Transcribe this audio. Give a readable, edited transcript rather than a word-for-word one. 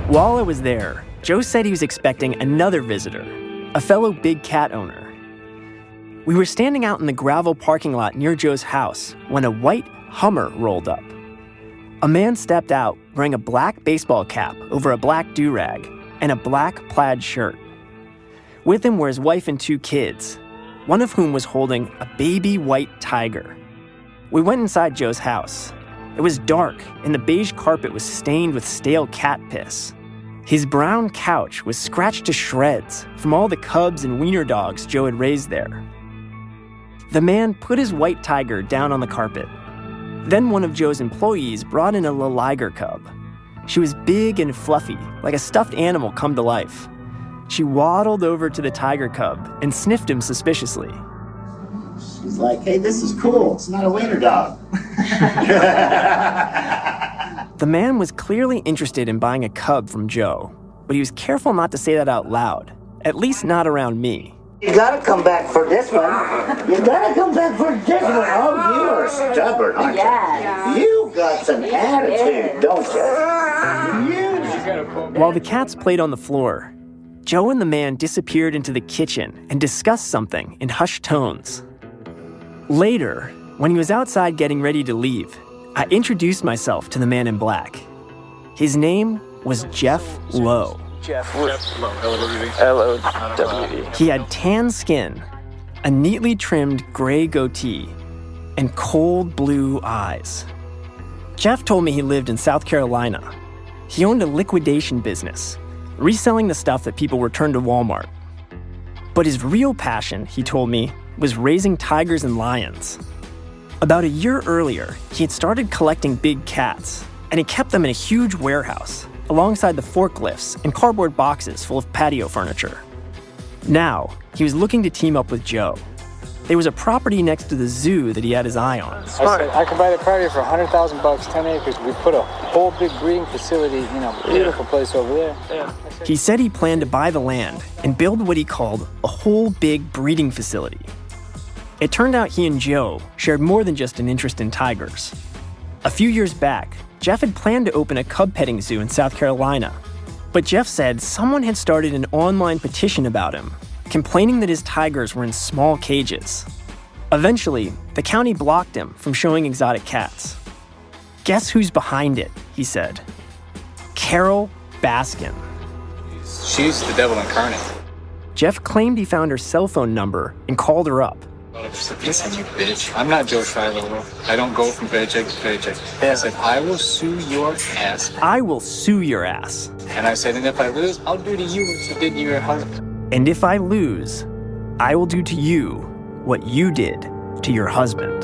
While I was there, Joe said he was expecting another visitor, a fellow big cat owner. We were standing out in the gravel parking lot near Joe's house when a white Hummer rolled up. A man stepped out wearing a black baseball cap over a black do-rag and a black plaid shirt. With him were his wife and 2 kids, one of whom was holding a baby white tiger. We went inside Joe's house. It was dark, and the beige carpet was stained with stale cat piss. His brown couch was scratched to shreds from all the cubs and wiener dogs Joe had raised there. The man put his white tiger down on the carpet. Then one of Joe's employees brought in a liger cub. She was big and fluffy, like a stuffed animal come to life. She waddled over to the tiger cub and sniffed him suspiciously. She's like, hey, this is cool. It's not a wiener dog. The man was clearly interested in buying a cub from Joe, but he was careful not to say that out loud, at least not around me. You gotta come back for this one. You gotta come back for this one. Oh, you are stubborn, aren't you? Yeah. You got some attitude, don't you? While the cats played on the floor, Joe and the man disappeared into the kitchen and discussed something in hushed tones. Later, when he was outside getting ready to leave, I introduced myself to the man in black. His name was Jeff Lowe. Jeff Lowe, L-O-W-E. L-O-W-E. He had tan skin, a neatly trimmed gray goatee, and cold blue eyes. Jeff told me he lived in South Carolina. He owned a liquidation business, reselling the stuff that people returned to Walmart. But his real passion, he told me, was raising tigers and lions. About a year earlier, he had started collecting big cats, and he kept them in a huge warehouse, alongside the forklifts and cardboard boxes full of patio furniture. Now, he was looking to team up with Joe. There was a property next to the zoo that he had his eye on. I said, I can buy the property for $100,000, 10 acres. We put a whole big breeding facility, beautiful place over there. Yeah. He said he planned to buy the land and build what he called a whole big breeding facility. It turned out he and Joe shared more than just an interest in tigers. A few years back, Jeff had planned to open a cub petting zoo in South Carolina. But Jeff said someone had started an online petition about him, complaining that his tigers were in small cages. Eventually, the county blocked him from showing exotic cats. Guess who's behind it, he said. Carole Baskin. She's the devil incarnate. Jeff claimed he found her cell phone number and called her up. Listen, you bitch. I'm not Joe Shiloh. I don't go from paycheck to paycheck. I said, I will sue your ass. I will sue your ass. And I said, and if I lose, I'll do to you what you did to your husband. And if I lose, I will do to you what you did to your husband.